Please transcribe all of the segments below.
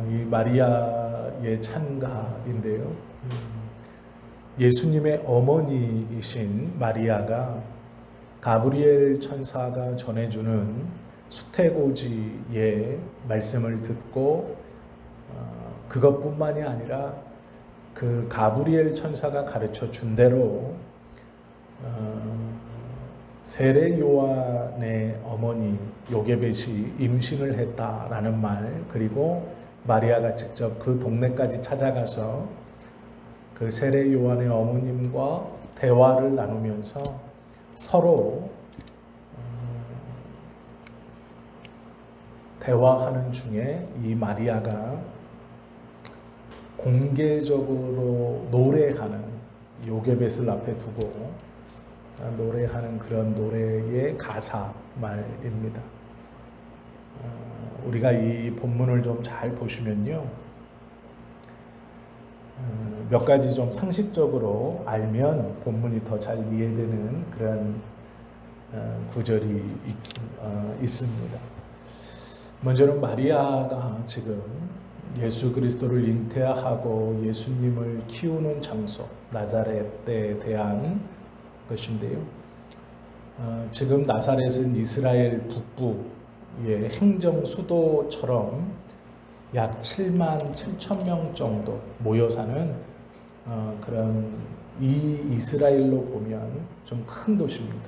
이 마리아의 찬가인데요. 예수님의 어머니이신 마리아가 가브리엘 천사가 전해주는 수태고지의 말씀을 듣고 그것뿐만이 아니라 그 가브리엘 천사가 가르쳐 준 대로 세례 요한의 어머니 요게벳이 임신을 했다라는 말, 그리고 마리아가 직접 그 동네까지 찾아가서 그 세례 요한의 어머님과 대화를 나누면서 서로 대화하는 중에 이 마리아가 공개적으로 노래하는, 요게벳을 앞에 두고 노래하는 그런 노래의 가사 말입니다. 우리가 이 본문을 좀 잘 보시면요, 몇 가지 좀 상식적으로 알면 본문이 더 잘 이해되는 그런 구절이 있습니다. 먼저는 마리아가 지금 예수 그리스도를 잉태하고 예수님을 키우는 장소 나사렛에 대한 것인데요. 지금 나사렛은 이스라엘 북부의 행정 수도처럼 약 7만 7천 명 정도 모여 사는 그런 이 이스라엘로 보면 좀 큰 도시입니다.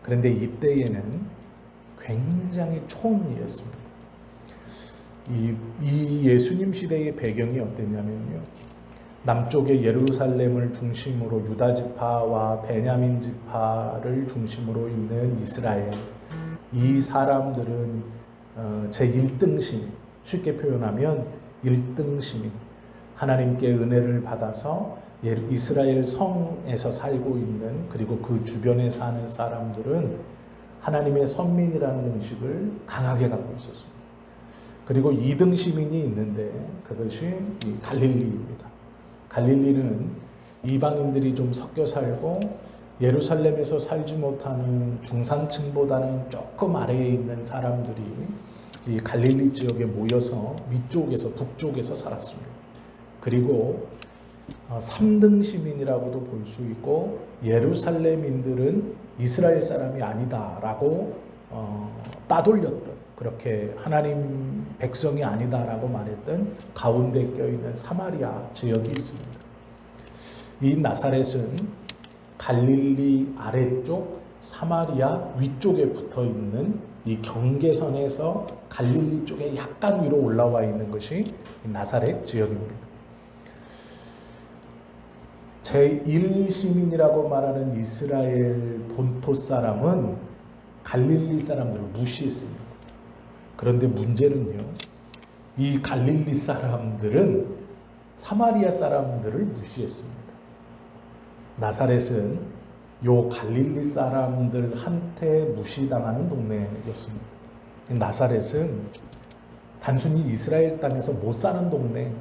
그런데 이때에는 굉장히 촌이었습니다. 이 예수님 시대의 배경이 어땠냐면요, 남쪽의 예루살렘을 중심으로 유다 지파와 베냐민 지파를 중심으로 있는 이스라엘, 이 사람들은 제1등 시민, 쉽게 표현하면 1등 시민, 하나님께 은혜를 받아서 이스라엘 성에서 살고 있는, 그리고 그 주변에 사는 사람들은 하나님의 선민이라는 의식을 강하게 갖고 있었습니다. 그리고 2등 시민이 있는데 그것이 이 갈릴리입니다. 갈릴리는 이방인들이 좀 섞여 살고 예루살렘에서 살지 못하는 중산층보다는 조금 아래에 있는 사람들이 이 갈릴리 지역에 모여서 위쪽에서 북쪽에서 살았습니다. 그리고 3등 시민이라고도 볼 수 있고, 예루살렘인들은 이스라엘 사람이 아니다라고 따돌렸던, 그렇게 하나님 백성이 아니다라고 말했던 가운데 껴있는 사마리아 지역이 있습니다. 이 나사렛은 갈릴리 아래쪽, 사마리아 위쪽에 붙어있는 이 경계선에서 갈릴리 쪽에 약간 위로 올라와 있는 것이 나사렛 지역입니다. 제1시민이라고 말하는 이스라엘 본토 사람은 갈릴리 사람들을 무시했습니다. 그런데 문제는요, 이 갈릴리 사람들은 사마리아 사람들을 무시했습니다. 나사렛은 요 갈릴리 사람들한테 무시당하는 동네였습니다. 나사렛은 단순히 이스라엘 땅에서 못 사는 동네,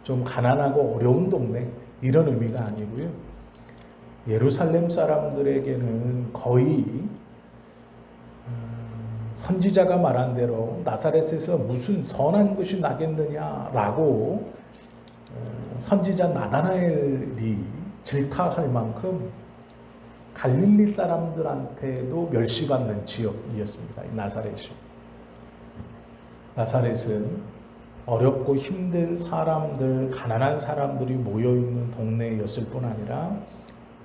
좀 가난하고 어려운 동네, 이런 의미가 아니고요, 예루살렘 사람들에게는 거의 선지자가 말한 대로 나사렛에서 무슨 선한 것이 나겠느냐라고 선지자 나다나엘이 질타할 만큼 갈릴리 사람들한테도 멸시받는 지역이었습니다. 나사렛이. 나사렛은 어렵고 힘든 사람들, 가난한 사람들이 모여있는 동네였을 뿐 아니라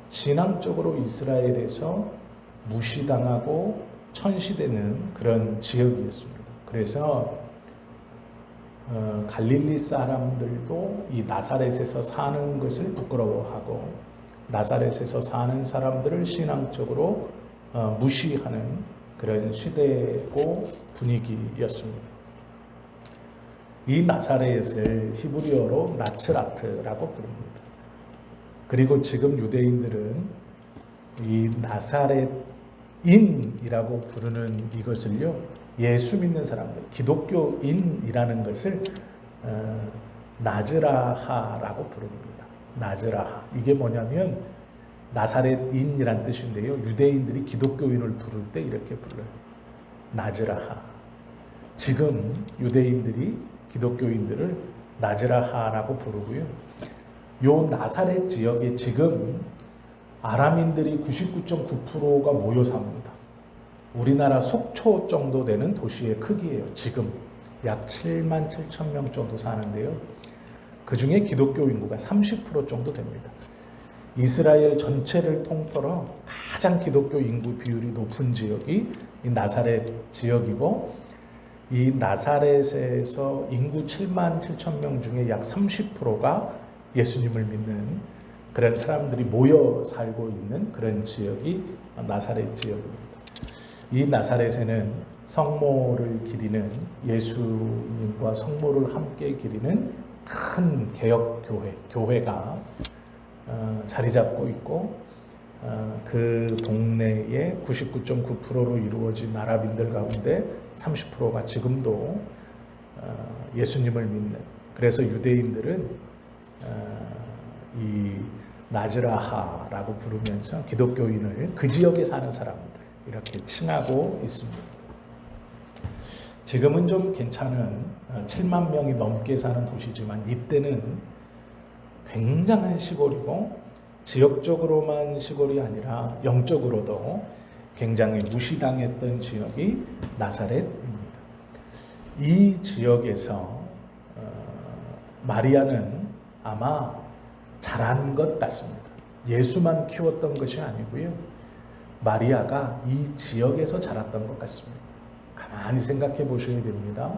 신앙적으로 이스라엘에서 무시당하고 천시되는 그런 지역이었습니다. 그래서 갈릴리 사람들도 이 나사렛에서 사는 것을 부끄러워하고 나사렛에서 사는 사람들을 신앙적으로 무시하는 그런 시대고 분위기였습니다. 이 나사렛을 히브리어로 나츠라트라고 부릅니다. 그리고 지금 유대인들은 이 나사렛인이라고 부르는 이것을요, 예수 믿는 사람들, 기독교인이라는 것을 나즈라하라고 부릅니다. 나즈라하. 이게 뭐냐면 나사렛인이란 뜻인데요, 유대인들이 기독교인을 부를 때 이렇게 불러요. 나즈라하. 지금 유대인들이 기독교인들을 나즈라하라고 부르고요. 요 나사렛 지역에 지금 아람인들이 99.9%가 모여 삽니다. 우리나라 속초 정도 되는 도시의 크기예요. 지금 약 7만 7천 명 정도 사는데요. 그 중에 기독교 인구가 30% 정도 됩니다. 이스라엘 전체를 통틀어 가장 기독교 인구 비율이 높은 지역이 이 나사렛 지역이고, 이 나사렛에서 인구 7만 7천 명 중에 약 30%가 예수님을 믿는 그런 사람들이 모여 살고 있는 그런 지역이 나사렛 지역입니다. 이 나사렛에는 성모를 기리는, 예수님과 성모를 함께 기리는 큰 교회가 자리 잡고 있고, 그 동네의 99.9%로 이루어진 아랍인들 가운데 30%가 지금도 예수님을 믿는, 그래서 유대인들은 이 나즈라하라고 부르면서 기독교인을 그 지역에 사는 사람들 이렇게 칭하고 있습니다. 지금은 좀 괜찮은 7만 명이 넘게 사는 도시지만 이때는 굉장한 시골이고, 지역적으로만 시골이 아니라 영적으로도 굉장히 무시당했던 지역이 나사렛입니다. 이 지역에서 마리아는 아마 자란 것 같습니다. 예수만 키웠던 것이 아니고요. 마리아가 이 지역에서 자랐던 것 같습니다. 가만히 생각해 보셔야 됩니다.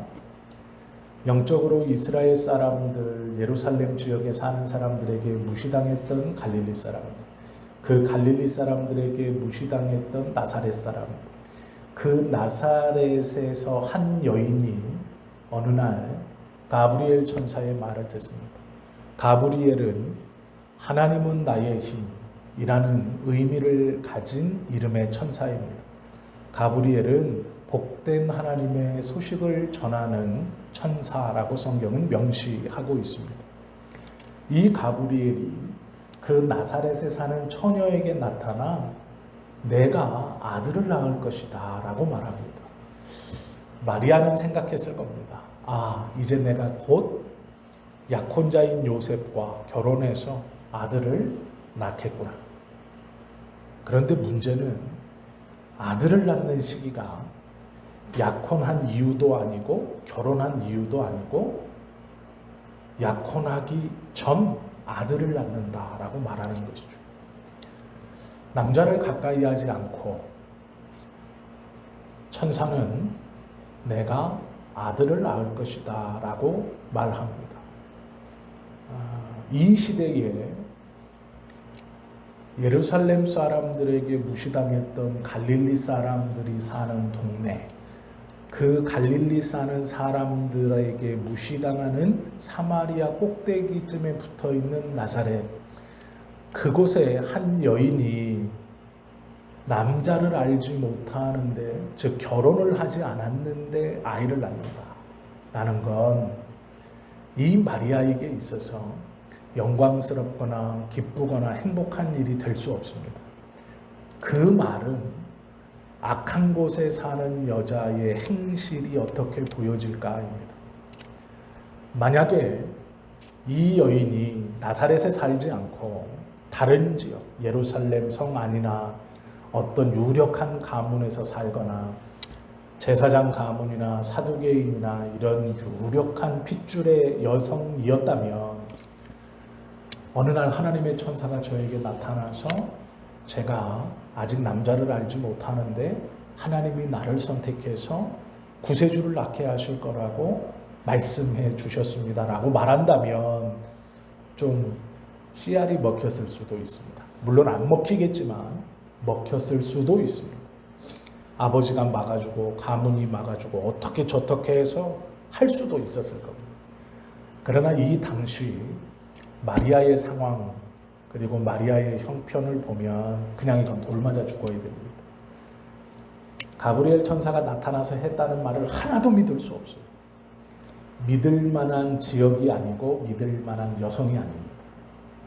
영적으로 이스라엘 사람들, 예루살렘 지역에 사는 사람들에게 무시당했던 갈릴리 사람들, 그 갈릴리 사람들에게 무시당했던 나사렛 사람들, 그 나사렛에서 한 여인이 어느 날 가브리엘 천사의 말을 듣습니다. 가브리엘은 하나님은 나의 힘이라는 의미를 가진 이름의 천사입니다. 가브리엘은 복된 하나님의 소식을 전하는 천사라고 성경은 명시하고 있습니다. 이 가브리엘이 그 나사렛에 사는 처녀에게 나타나 내가 아들을 낳을 것이다 라고 말합니다. 마리아는 생각했을 겁니다. 이제 내가 곧 약혼자인 요셉과 결혼해서 아들을 낳겠구나. 그런데 문제는 아들을 낳는 시기가 약혼한 이유도 아니고 결혼한 이유도 아니고 약혼하기 전 아들을 낳는다라고 말하는 것이죠. 남자를 가까이 하지 않고 천사는 내가 아들을 낳을 것이다 라고 말합니다. 이 시대에 예루살렘 사람들에게 무시당했던 갈릴리 사람들이 사는 동네, 그 갈릴리 사는 사람들에게 무시당하는 사마리아 꼭대기쯤에 붙어있는 나사렛, 그곳에 한 여인이 남자를 알지 못하는데, 즉 결혼을 하지 않았는데 아이를 낳는다 라는 건 이 마리아에게 있어서 영광스럽거나 기쁘거나 행복한 일이 될 수 없습니다. 그 말은 악한 곳에 사는 여자의 행실이 어떻게 보여질까입니다. 만약에 이 여인이 나사렛에 살지 않고 다른 지역, 예루살렘 성 안이나 어떤 유력한 가문에서 살거나 제사장 가문이나 사두개인이나 이런 유력한 핏줄의 여성이었다면 어느 날 하나님의 천사가 저에게 나타나서 제가 아직 남자를 알지 못하는데 하나님이 나를 선택해서 구세주를 낳게 하실 거라고 말씀해 주셨습니다 라고 말한다면 좀 씨알이 먹혔을 수도 있습니다. 물론 안 먹히겠지만 먹혔을 수도 있습니다. 아버지가 막아주고 가문이 막아주고 어떻게 저떻게 해서 할 수도 있었을 겁니다. 그러나 이 당시 마리아의 상황 그리고 마리아의 형편을 보면 그냥 이건 돌맞아 죽어야 됩니다. 가브리엘 천사가 나타나서 했다는 말을 하나도 믿을 수 없어요. 믿을 만한 지역이 아니고 믿을 만한 여성이 아닙니다.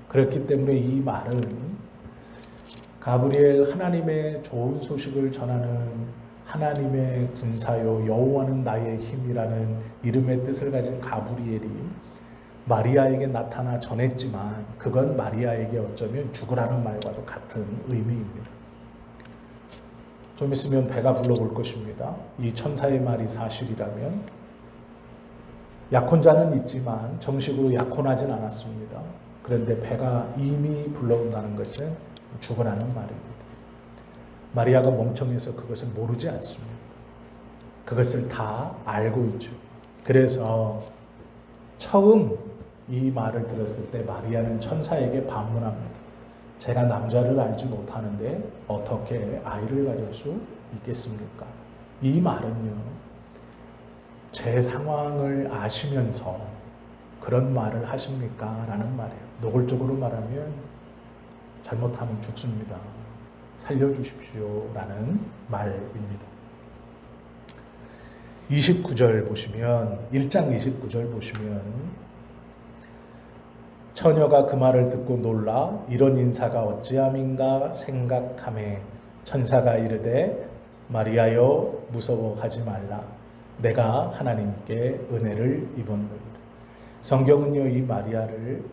그렇기 때문에 이 말은 가브리엘 하나님의 좋은 소식을 전하는 하나님의 군사요 여호와는 나의 힘이라는 이름의 뜻을 가진 가브리엘이 마리아에게 나타나 전했지만 그건 마리아에게 어쩌면 죽으라는 말과도 같은 의미입니다. 좀 있으면 배가 불러볼 것입니다. 이 천사의 말이 사실이라면 약혼자는 있지만 정식으로 약혼하진 않았습니다. 그런데 배가 이미 불러온다는 것은 죽으라는 말입니다. 마리아가 멍청해서 그것을 모르지 않습니다. 그것을 다 알고 있죠. 그래서 처음 이 말을 들었을 때 마리아는 천사에게 반문합니다. 제가 남자를 알지 못하는데 어떻게 아이를 가질 수 있겠습니까? 이 말은요, 제 상황을 아시면서 그런 말을 하십니까? 라는 말이에요. 노골적으로 말하면 잘못하면 죽습니다. 살려주십시오. 라는 말입니다. 29절 보시면, 1장 29절 보시면, 처녀가 그 말을 듣고 놀라 이런 인사가 어찌함인가 생각하매 천사가 이르되 마리아여 무서워하지 말라. 내가 하나님께 은혜를 입었느니라. 성경은요, 이 마리아를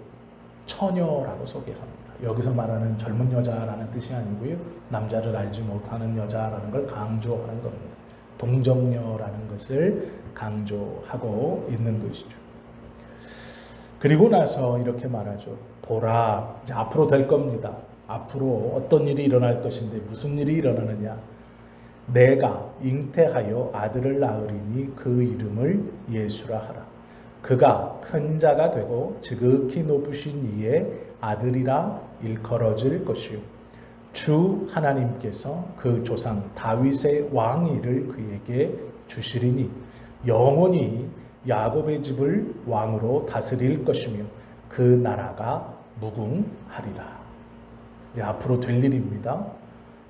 처녀라고 소개합니다. 여기서 말하는 젊은 여자라는 뜻이 아니고요, 남자를 알지 못하는 여자라는 걸 강조하는 겁니다. 동정녀라는 것을 강조하고 있는 것이죠. 그리고 나서 이렇게 말하죠. 보라, 이제 앞으로 될 겁니다. 앞으로 어떤 일이 일어날 것인데 무슨 일이 일어나느냐. 내가 잉태하여 아들을 낳으리니 그 이름을 예수라 하라. 그가 큰 자가 되고 지극히 높으신 이의 아들이라 일컬어질 것이요. 주 하나님께서 그 조상 다윗의 왕위를 그에게 주시리니 영원히 야곱의 집을 왕으로 다스릴 것이며 그 나라가 무궁하리라. 이제 앞으로 될 일입니다.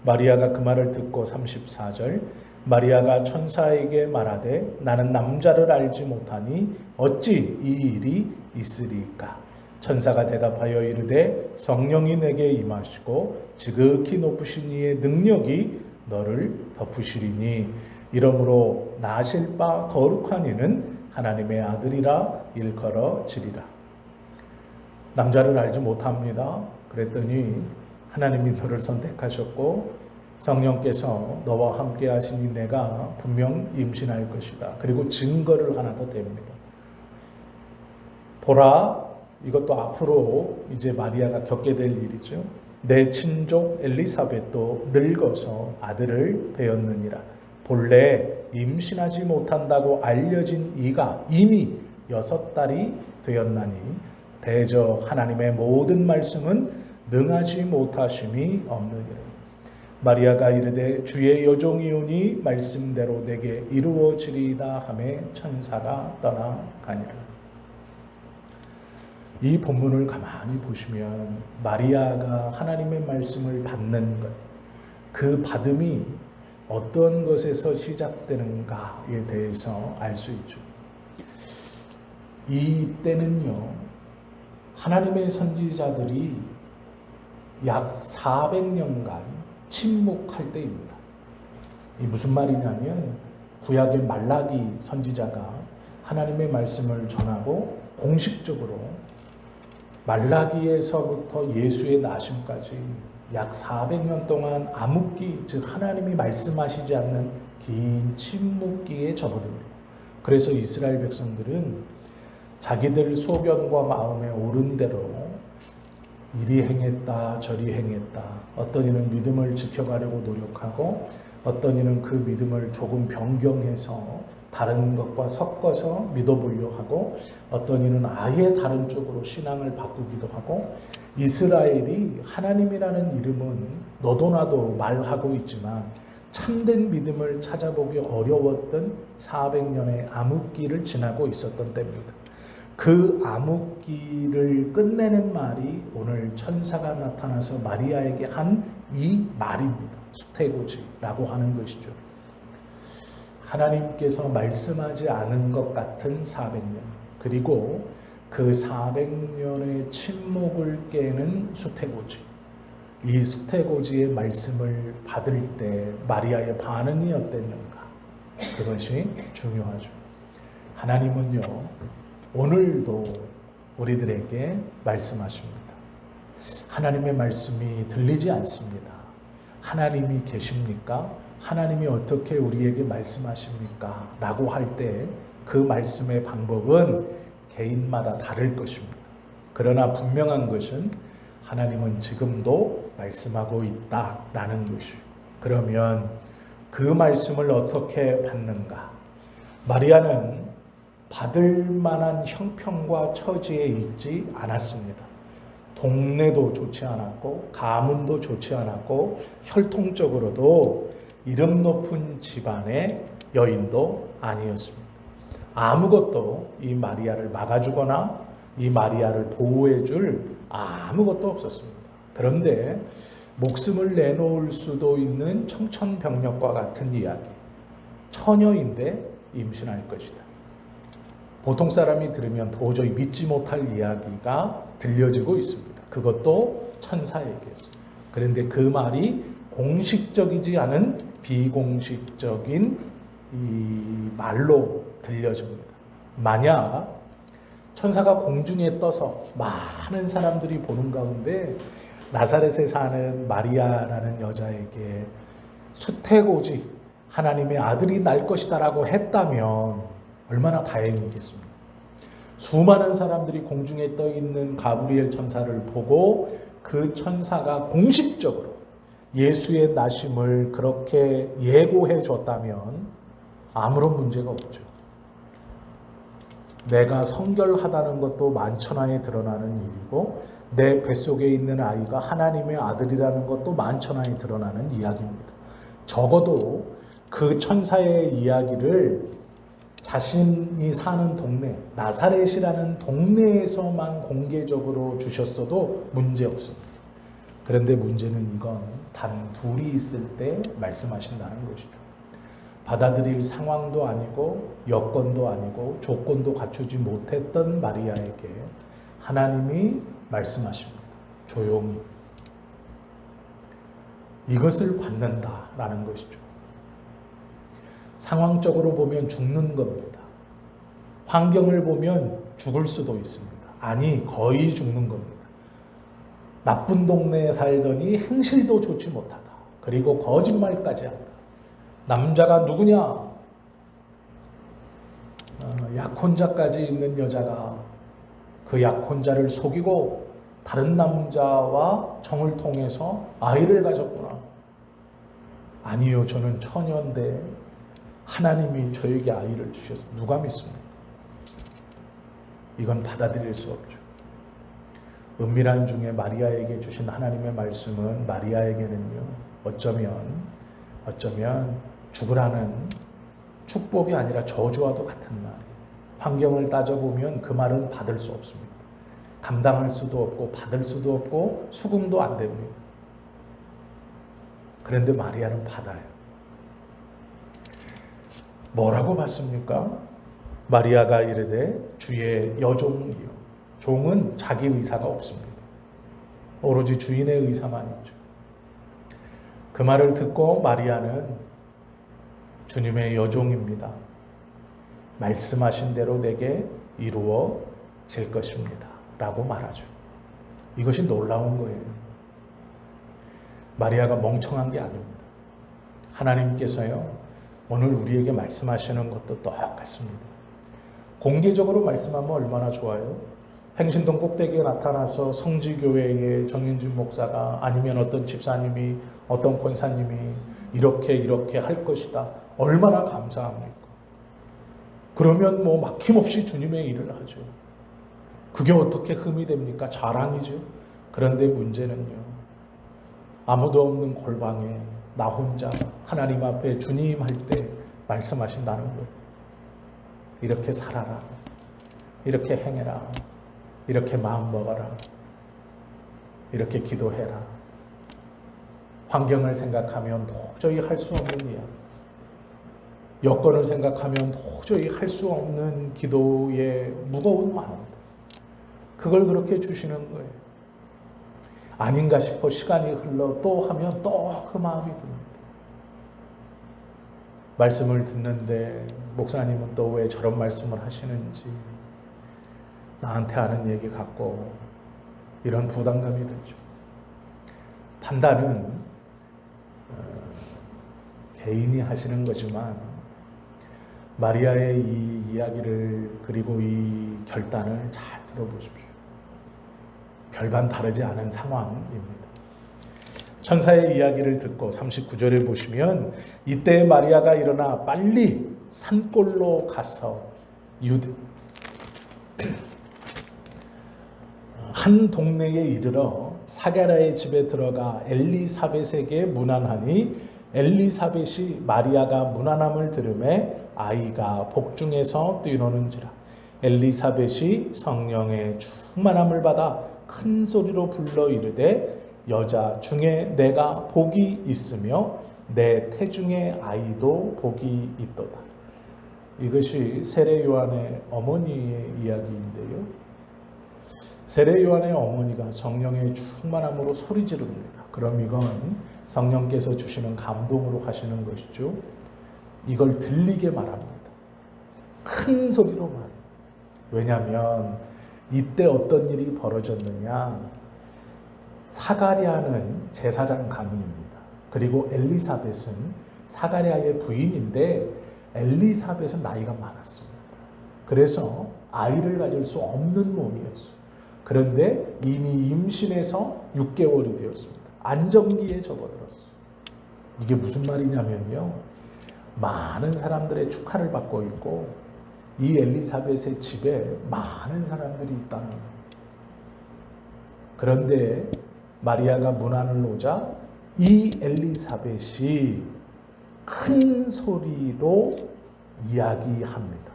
마리아가 그 말을 듣고 34절 마리아가 천사에게 말하되 나는 남자를 알지 못하니 어찌 이 일이 있으리까? 천사가 대답하여 이르되 성령이 내게 임하시고 지극히 높으신 이의 능력이 너를 덮으시리니 이러므로 나실 바 거룩한 이는 하나님의 아들이라 일컬어지리라. 남자를 알지 못합니다. 그랬더니 하나님이 너를 선택하셨고 성령께서 너와 함께 하시니 내가 분명 임신할 것이다. 그리고 증거를 하나 더 댑니다. 보라, 이것도 앞으로 이제 마리아가 겪게 될 일이죠. 내 친족 엘리사벳도 늙어서 아들을 배었느니라. 본래 임신하지 못한다고 알려진 이가 이미 6달이 되었나니 대저 하나님의 모든 말씀은 능하지 못하심이 없느니라. 마리아가 이르되 주의 여종이오니 말씀대로 내게 이루어지리이다 하매 천사가 떠나가니라. 이 본문을 가만히 보시면 마리아가 하나님의 말씀을 받는 것, 그 받음이 어떤 것에서 시작되는가에 대해서 알 수 있죠. 이때는요, 하나님의 선지자들이 약 400년간 침묵할 때입니다. 이 무슨 말이냐면 구약의 말라기 선지자가 하나님의 말씀을 전하고 공식적으로 말라기에서부터 예수의 나심까지 약 400년 동안 암흑기, 즉 하나님이 말씀하시지 않는 긴 침묵기에 접어듭니다. 그래서 이스라엘 백성들은 자기들 소견과 마음에 옳은 대로 이리 행했다 저리 행했다. 어떤 이는 믿음을 지켜가려고 노력하고 어떤 이는 그 믿음을 조금 변경해서 다른 것과 섞어서 믿어보려 하고 어떤 이는 아예 다른 쪽으로 신앙을 바꾸기도 하고 이스라엘이 하나님이라는 이름은 너도 나도 말하고 있지만 참된 믿음을 찾아보기 어려웠던 400년의 암흑기를 지나고 있었던 때입니다. 그 암흑기를 끝내는 말이 오늘 천사가 나타나서 마리아에게 한 이 말입니다. 수태고지라고 하는 것이죠. 하나님께서 말씀하지 않은 것 같은 400년, 그리고 그 400년의 침묵을 깨는 수태고지, 이 수태고지의 말씀을 받을 때 마리아의 반응이 어땠는가? 그것이 중요하죠. 하나님은요, 오늘도 우리들에게 말씀하십니다. 하나님의 말씀이 들리지 않습니다. 하나님이 계십니까? 하나님이 어떻게 우리에게 말씀하십니까? 라고 할 때 그 말씀의 방법은 개인마다 다를 것입니다. 그러나 분명한 것은 하나님은 지금도 말씀하고 있다라는 것이요. 그러면 그 말씀을 어떻게 받는가? 마리아는 받을 만한 형편과 처지에 있지 않았습니다. 동네도 좋지 않았고 가문도 좋지 않았고 혈통적으로도 이름 높은 집안의 여인도 아니었습니다. 아무것도 이 마리아를 막아주거나 이 마리아를 보호해줄 아무것도 없었습니다. 그런데 목숨을 내놓을 수도 있는 청천벽력과 같은 이야기. 처녀인데 임신할 것이다. 보통 사람이 들으면 도저히 믿지 못할 이야기가 들려지고 있습니다. 그것도 천사에게서. 그런데 그 말이 공식적이지 않은 비공식적인 이 말로 들려집니다. 만약 천사가 공중에 떠서 많은 사람들이 보는 가운데 나사렛에 사는 마리아라는 여자에게 수태고지 하나님의 아들이 날 것이다라고 했다면 얼마나 다행이겠습니까? 수많은 사람들이 공중에 떠 있는 가브리엘 천사를 보고 그 천사가 공식적으로 예수의 나심을 그렇게 예고해 줬다면 아무런 문제가 없죠. 내가 성결하다는 것도 만천하에 드러나는 일이고 내 뱃속에 있는 아이가 하나님의 아들이라는 것도 만천하에 드러나는 이야기입니다. 적어도 그 천사의 이야기를 자신이 사는 동네, 나사렛이라는 동네에서만 공개적으로 주셨어도 문제없습니다. 그런데 문제는 이건 단 둘이 있을 때 말씀하신다는 것이죠. 받아들일 상황도 아니고 여건도 아니고 조건도 갖추지 못했던 마리아에게 하나님이 말씀하십니다. 조용히. 이것을 받는다라는 것이죠. 상황적으로 보면 죽는 겁니다. 환경을 보면 죽을 수도 있습니다. 아니, 거의 죽는 겁니다. 나쁜 동네에 살더니 행실도 좋지 못하다. 그리고 거짓말까지 한다. 남자가 누구냐? 약혼자까지 있는 여자가 그 약혼자를 속이고 다른 남자와 정을 통해서 아이를 가졌구나. 아니요, 저는 처녀인데 하나님이 저에게 아이를 주셔서 누가 믿습니까? 이건 받아들일 수 없죠. 은밀한 중에 마리아에게 주신 하나님의 말씀은 마리아에게는요, 어쩌면 죽으라는 축복이 아니라 저주와도 같은 말이에요. 환경을 따져보면 그 말은 받을 수 없습니다. 감당할 수도 없고 받을 수도 없고 수긍도 안 됩니다. 그런데 마리아는 받아요. 뭐라고 받습니까? 마리아가 이르되 주의 여종이요. 종은 자기 의사가 없습니다. 오로지 주인의 의사만 있죠. 그 말을 듣고 마리아는 주님의 여종입니다. 말씀하신 대로 내게 이루어질 것입니다. 라고 말하죠. 이것이 놀라운 거예요. 마리아가 멍청한 게 아닙니다. 하나님께서요, 오늘 우리에게 말씀하시는 것도 똑같습니다. 공개적으로 말씀하면 얼마나 좋아요? 행신동 꼭대기에 나타나서 성지교회의 정윤진 목사가 아니면 어떤 집사님이 어떤 권사님이 이렇게 할 것이다. 얼마나 감사합니까? 그러면 뭐 막힘없이 주님의 일을 하죠. 그게 어떻게 흠이 됩니까? 자랑이죠. 그런데 문제는요, 아무도 없는 골방에 나 혼자 하나님 앞에 주님 할 때 말씀하신다는 거예요. 이렇게 살아라. 이렇게 행해라. 이렇게 마음 먹어라. 이렇게 기도해라. 환경을 생각하면 도저히 할 수 없는 이야기. 여건을 생각하면 도저히 할 수 없는 기도의 무거운 마음. 그걸 그렇게 주시는 거예요. 아닌가 싶어 시간이 흘러 또 하면 또 그 마음이 듭니다. 말씀을 듣는데 목사님은 또 왜 저런 말씀을 하시는지, 나한테 하는 얘기 같고 이런 부담감이 들죠. 판단은 개인이 하시는 거지만 마리아의 이 이야기를 그리고 이 결단을 잘 들어보십시오. 별반 다르지 않은 상황입니다. 천사의 이야기를 듣고 39절에 보시면 이때 마리아가 일어나 빨리 산골로 가서 한 동네에 이르러 사가랴의 집에 들어가 엘리사벳에게 문안하니 엘리사벳이 마리아가 문안함을 들으매 아이가 복중에서 뛰노는지라. 엘리사벳이 성령의 충만함을 받아 큰 소리로 불러 이르되 여자 중에 내가 복이 있으며 내 태중의 아이도 복이 있도다. 이것이 세례 요한의 어머니의 이야기인데요. 세례 요한의 어머니가 성령의 충만함으로 소리 지릅니다. 그럼 이건 성령께서 주시는 감동으로 하시는 것이죠. 이걸 들리게 말합니다. 큰 소리로 말해요. 왜냐하면 이때 어떤 일이 벌어졌느냐. 사가랴는 제사장 가문입니다. 그리고 엘리사벳은 사가랴의 부인인데 엘리사벳은 나이가 많았습니다. 그래서 아이를 가질 수 없는 몸이었어요. 그런데 이미 임신해서 6개월이 되었습니다. 안정기에 접어들었어요. 이게 무슨 말이냐면요. 많은 사람들의 축하를 받고 있고 이 엘리사벳의 집에 많은 사람들이 있다는 거예요. 그런데 마리아가 문안을 오자 이 엘리사벳이 큰 소리로 이야기합니다.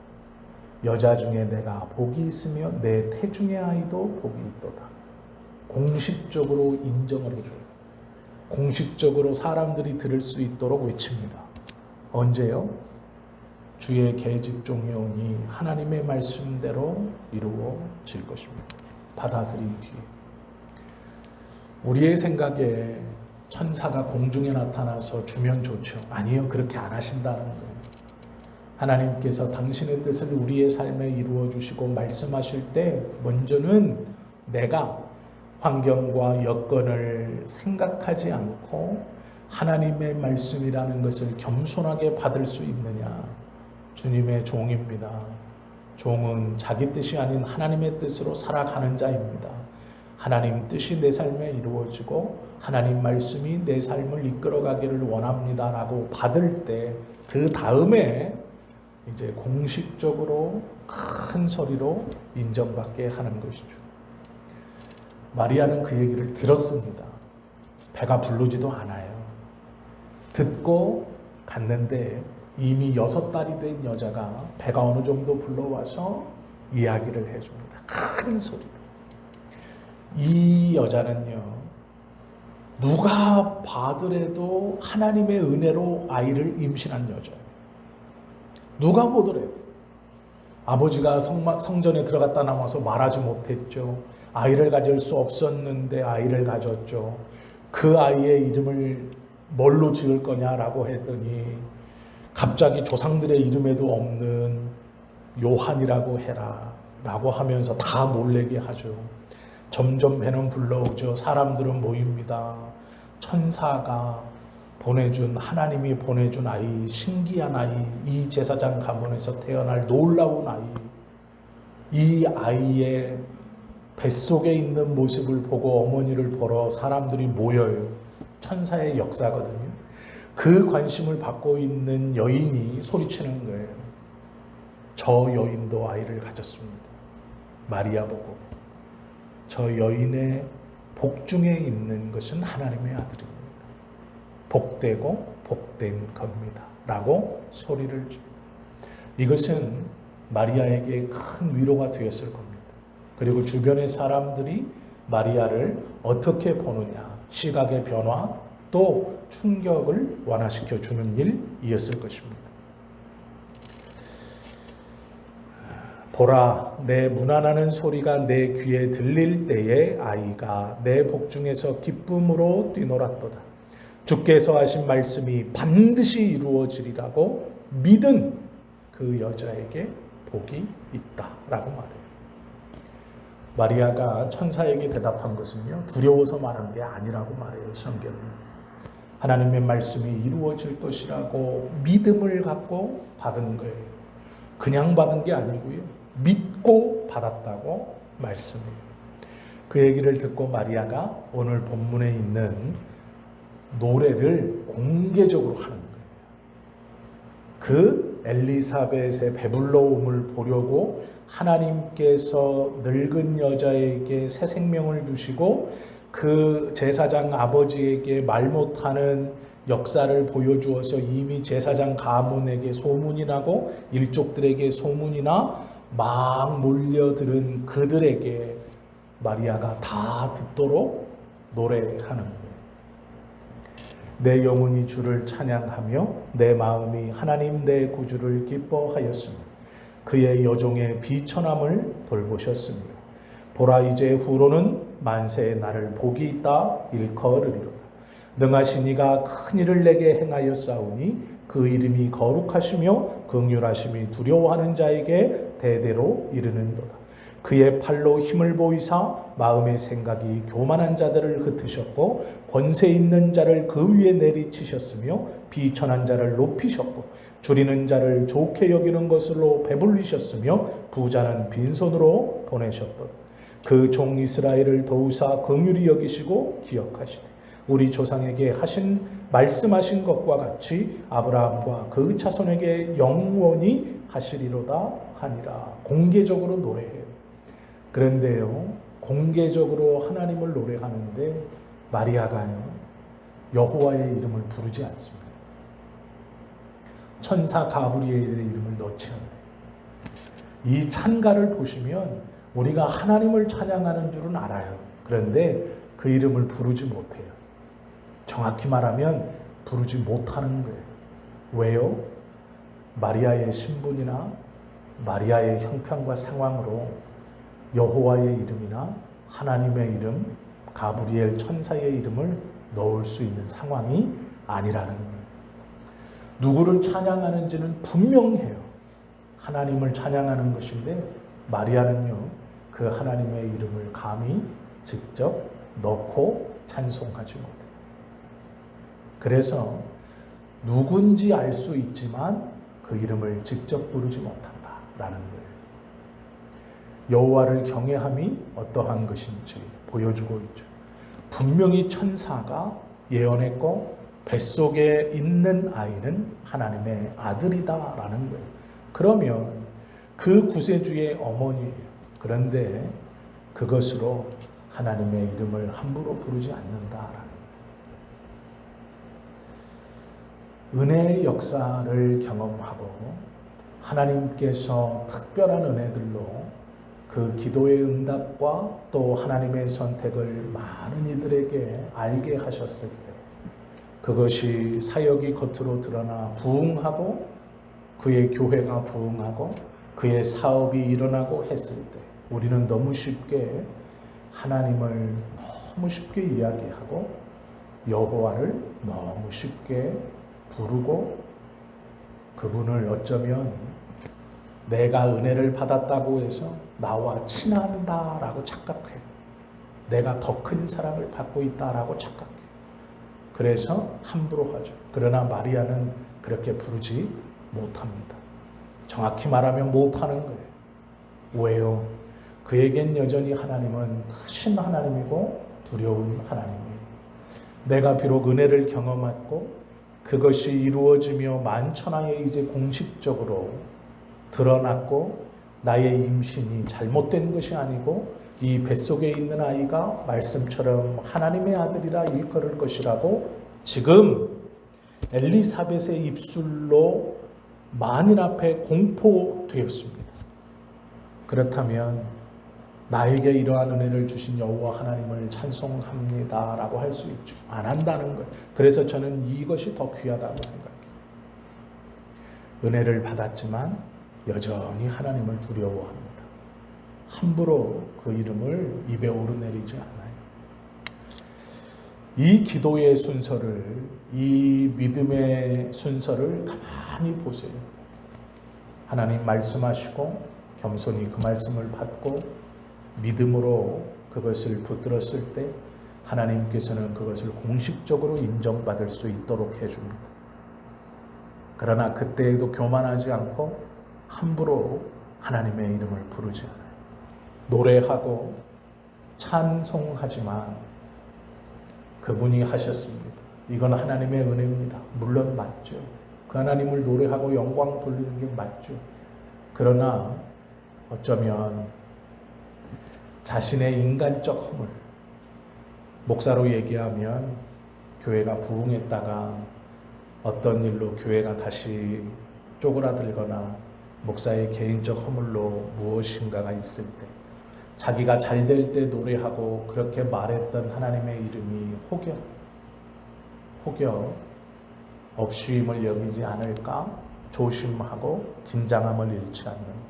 여자 중에 내가 복이 있으며 내 태중의 아이도 복이 있도다. 공식적으로 인정을 해줘요. 공식적으로 사람들이 들을 수 있도록 외칩니다. 언제요? 주의 계집종이 오니 하나님의 말씀대로 이루어질 것입니다. 받아들인 뒤에 우리의 생각에 천사가 공중에 나타나서 주면 좋죠. 아니요, 그렇게 안 하신다는 거예요. 하나님께서 당신의 뜻을 우리의 삶에 이루어 주시고 말씀하실 때 먼저는 내가 환경과 여건을 생각하지 않고 하나님의 말씀이라는 것을 겸손하게 받을 수 있느냐. 주님의 종입니다. 종은 자기 뜻이 아닌 하나님의 뜻으로 살아가는 자입니다. 하나님 뜻이 내 삶에 이루어지고 하나님 말씀이 내 삶을 이끌어가기를 원합니다라고 받을 때 그 다음에 이제 공식적으로 큰 소리로 인정받게 하는 것이죠. 마리아는 그 얘기를 들었습니다. 배가 부르지도 않아요. 듣고 갔는데 이미 6달이 된 여자가 배가 어느 정도 불러와서 이야기를 해줍니다. 큰 소리로. 이 여자는요, 누가 봐더라도 하나님의 은혜로 아이를 임신한 여자예요. 누가 보더라도. 아버지가 성전에 들어갔다 나와서 말하지 못했죠. 아이를 가질 수 없었는데 아이를 가졌죠. 그 아이의 이름을 뭘로 지을 거냐라고 했더니 갑자기 조상들의 이름에도 없는 요한이라고 해라 라고 하면서 다 놀래게 하죠. 점점 배는 불러오죠. 사람들은 모입니다. 천사가 보내준, 하나님이 보내준 아이, 신기한 아이, 이 제사장 가문에서 태어날 놀라운 아이, 이 아이의 뱃속에 있는 모습을 보고 어머니를 보러 사람들이 모여요. 천사의 역사거든요. 그 관심을 받고 있는 여인이 소리치는 거예요. 저 여인도 아이를 가졌습니다. 마리아 보고. 저 여인의 복중에 있는 것은 하나님의 아들입니다. 복되고 복된 겁니다. 라고 소리를 줍니다. 이것은 마리아에게 큰 위로가 되었을 겁니다. 그리고 주변의 사람들이 마리아를 어떻게 보느냐, 시각의 변화, 또 충격을 완화시켜 주는 일이었을 것입니다. 보라, 내 문안하는 소리가 내 귀에 들릴 때에 아이가 내 복중에서 기쁨으로 뛰놀았도다. 주께서 하신 말씀이 반드시 이루어지리라고 믿은 그 여자에게 복이 있다라고 말해요. 마리아가 천사에게 대답한 것은요, 두려워서 말한 게 아니라고 말해요. 성경은 하나님의 말씀이 이루어질 것이라고 믿음을 갖고 받은 거예요. 그냥 받은 게 아니고요, 믿고 받았다고 말씀해요. 그 얘기를 듣고 마리아가 오늘 본문에 있는 노래를 공개적으로 하는 거예요. 그 엘리사벳의 배불러옴을 보려고 하나님께서 늙은 여자에게 새 생명을 주시고 그 제사장 아버지에게 말 못하는 역사를 보여주어서 이미 제사장 가문에게 소문이 나고 일족들에게 소문이 나 막 몰려들은 그들에게 마리아가 다 듣도록 노래하는 거예요. 내 영혼이 주를 찬양하며 내 마음이 하나님 내 구주를 기뻐하였으며 그의 여종의 비천함을 돌보셨습니다. 보라, 이제 후로는 만세의 날을 복이 있다 일컬으리로다. 능하신 이가 큰 일을 내게 행하였사오니 그 이름이 거룩하시며 긍휼하심이 두려워하는 자에게 대대로 이르는도다. 그의 팔로 힘을 보이사 마음의 생각이 교만한 자들을 흩으셨고 권세 있는 자를 그 위에 내리치셨으며 비천한 자를 높이셨고 줄이는 자를 좋게 여기는 것으로 배불리셨으며 부자는 빈손으로 보내셨도다. 그 종 이스라엘을 도우사 긍휼히 여기시고 기억하시되 우리 조상에게 말씀하신 것과 같이 아브라함과 그 자손에게 영원히 하시리로다 하니라. 공개적으로 노래해요. 그런데요, 공개적으로 하나님을 노래하는데 마리아가요, 여호와의 이름을 부르지 않습니다. 천사 가브리엘의 이름을 넣지 않아요. 이 찬가를 보시면 우리가 하나님을 찬양하는 줄은 알아요. 그런데 그 이름을 부르지 못해요. 정확히 말하면 부르지 못하는 거예요. 왜요? 마리아의 신분이나 마리아의 형편과 상황으로 여호와의 이름이나 하나님의 이름, 가브리엘 천사의 이름을 넣을 수 있는 상황이 아니라는 거예요. 누구를 찬양하는지는 분명해요. 하나님을 찬양하는 것인데 마리아는요, 그 하나님의 이름을 감히 직접 넣고 찬송하지 못해요. 그래서 누군지 알 수 있지만 그 이름을 직접 부르지 못한다라는 거예요. 여호와를 경외함이 어떠한 것인지 보여주고 있죠. 분명히 천사가 예언했고 뱃속에 있는 아이는 하나님의 아들이다라는 거예요. 그러면 그 구세주의 어머니예요. 그런데 그것으로 하나님의 이름을 함부로 부르지 않는다라는 은혜의 역사를 경험하고 하나님께서 특별한 은혜들로 그 기도의 응답과 또 하나님의 선택을 많은 이들에게 알게 하셨을 때 그것이 사역이 겉으로 드러나 부흥하고 그의 교회가 부흥하고 그의 사업이 일어나고 했을 때 우리는 너무 쉽게 하나님을 너무 쉽게 이야기하고 여호와를 너무 쉽게 부르고 그분을 어쩌면 내가 은혜를 받았다고 해서 나와 친한다라고 착각해요. 내가 더 큰 사랑을 받고 있다라고 착각해요. 그래서 함부로 하죠. 그러나 마리아는 그렇게 부르지 못합니다. 정확히 말하면 못하는 거예요. 왜요? 그에겐 여전히 하나님은 크신 하나님이고 두려운 하나님이에요. 내가 비록 은혜를 경험했고 그것이 이루어지며 만천하에 이제 공식적으로 드러났고 나의 임신이 잘못된 것이 아니고 이 뱃속에 있는 아이가 말씀처럼 하나님의 아들이라 일컬을 것이라고 지금 엘리사벳의 입술로 만인 앞에 공포되었습니다. 그렇다면 나에게 이러한 은혜를 주신 여호와 하나님을 찬송합니다라고 할 수 있죠. 안 한다는 거예요. 그래서 저는 이것이 더 귀하다고 생각해요. 은혜를 받았지만 여전히 하나님을 두려워합니다. 함부로 그 이름을 입에 오르내리지 않아요. 이 기도의 순서를, 이 믿음의 순서를 가만히 보세요. 하나님 말씀하시고 겸손히 그 말씀을 받고 믿음으로 그것을 붙들었을 때 하나님께서는 그것을 공식적으로 인정받을 수 있도록 해줍니다. 그러나 그때에도 교만하지 않고 함부로 하나님의 이름을 부르지 않아요. 노래하고 찬송하지만 그분이 하셨습니다. 이건 하나님의 은혜입니다. 물론 맞죠. 그 하나님을 노래하고 영광 돌리는 게 맞죠. 그러나 어쩌면 자신의 인간적 허물, 목사로 얘기하면 교회가 부흥했다가 어떤 일로 교회가 다시 쪼그라들거나 목사의 개인적 허물로 무엇인가가 있을 때 자기가 잘 될 때 노래하고 그렇게 말했던 하나님의 이름이 혹여 없쉬임을 여기지 않을까 조심하고 긴장함을 잃지 않는,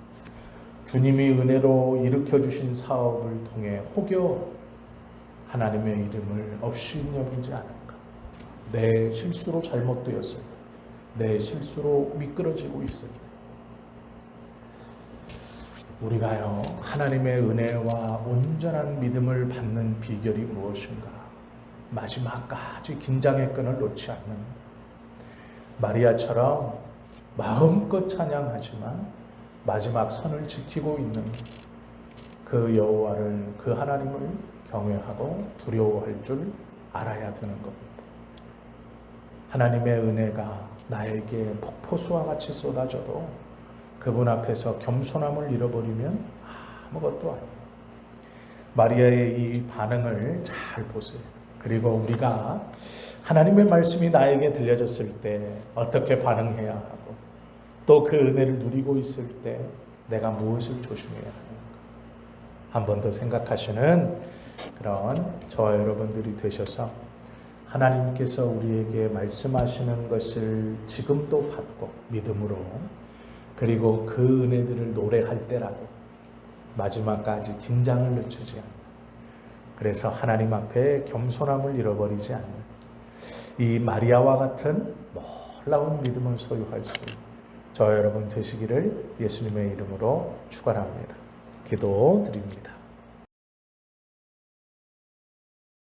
주님이 은혜로 일으켜 주신 사업을 통해 혹여 하나님의 이름을 없쉬임 여기지 않을까, 내 실수로 잘못되었을 때, 내 실수로 미끄러지고 있을 때 우리가요, 하나님의 은혜와 온전한 믿음을 받는 비결이 무엇인가? 마지막까지 긴장의 끈을 놓지 않는, 마리아처럼 마음껏 찬양하지만 마지막 선을 지키고 있는 그 여호와를, 그 하나님을 경외하고 두려워할 줄 알아야 되는 겁니다. 하나님의 은혜가 나에게 폭포수와 같이 쏟아져도 그분 앞에서 겸손함을 잃어버리면 아무것도 아니에요. 마리아의 이 반응을 잘 보세요. 그리고 우리가 하나님의 말씀이 나에게 들려졌을 때 어떻게 반응해야 하고, 또 그 은혜를 누리고 있을 때 내가 무엇을 조심해야 하는가, 한 번 더 생각하시는 그런 저와 여러분들이 되셔서 하나님께서 우리에게 말씀하시는 것을 지금도 받고 믿음으로, 그리고 그 은혜들을 노래할 때라도 마지막까지 긴장을 늦추지 않는, 그래서 하나님 앞에 겸손함을 잃어버리지 않는 이 마리아와 같은 놀라운 믿음을 소유할 수 있는 저와 여러분 되시기를 예수님의 이름으로 축원합니다. 기도드립니다.